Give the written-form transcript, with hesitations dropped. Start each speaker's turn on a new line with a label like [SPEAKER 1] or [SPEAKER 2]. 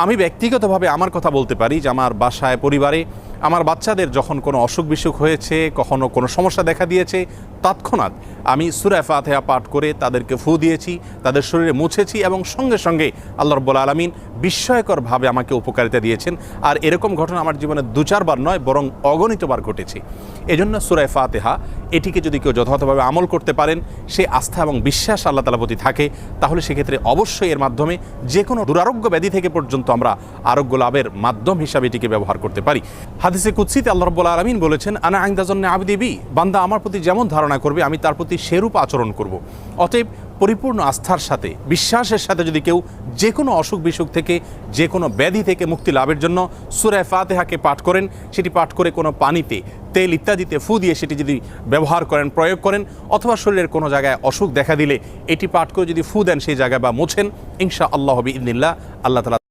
[SPEAKER 1] আমি ব্যক্তিগতভাবে আমার কথা বলতে পারি যে আমার বাসায় পরিবারে আমার বাচ্চাদের যখন কোনো অসুখ বিসুখ হয়েছে, কখনো কোনো সমস্যা দেখা দিয়েছে, তৎক্ষণাৎ আমি সূরা ফাতিহা পাঠ করে তাদেরকে ফু দিয়েছি, তাদের শরীরে মুছেছি এবং সঙ্গে সঙ্গে আল্লাহ রাব্বুল আলামিন বিস্ময়করভাবে আমাকে উপকারিতা দিয়েছেন। আর এরকম ঘটনা আমার জীবনে 2-4 বার নয়, বরং অগণিতবার ঘটেছে। এজন্য সূরা ফাতিহা এটিকে যদি কেউ যথাযথভাবে আমল করতে পারেন, সে আস্থা এবং বিশ্বাস আল্লাহ তাআলার প্রতি থাকে, তাহলে সেক্ষেত্রে অবশ্যই এর মাধ্যমে যে কোনো দুরারোগ্য ব্যাধি থেকে পর্যন্ত আমরা আরোগ্য লাভের মাধ্যম হিসাবে এটিকে ব্যবহার করতে পারি। হাদিসে কুদসিতে আল্লাহ রাব্বুল আলামিন বলেছেন, আনা ইনদা যন্নি আবদি বি, বান্দা আমার প্রতি যেমন ধারণা করবে আমি তার প্রতি সেরূপ আচরণ করব। অতএব পরিপূর্ণ আস্থার সাথে, বিশ্বাসের সাথে যদি কেউ যে কোনো অসুখ বিসুখ থেকে, যে কোনো ব্যাধি থেকে মুক্তি লাভের জন্য সূরা ফাতিহাকে পাঠ করেন, সেটি পাঠ করে কোনো পানিতে, তেল ইত্যাদিতে ফু দিয়ে সেটি যদি ব্যবহার করেন, প্রয়োগ করেন, অথবা শরীরের কোনো জায়গায় অসুখ দেখা দিলে এটি পাঠ করে যদি ফু দেন সেই জায়গায় বা মোছেন, ইনশাআল্লাহ বিইذনিল্লাহ আল্লাহ তাআলা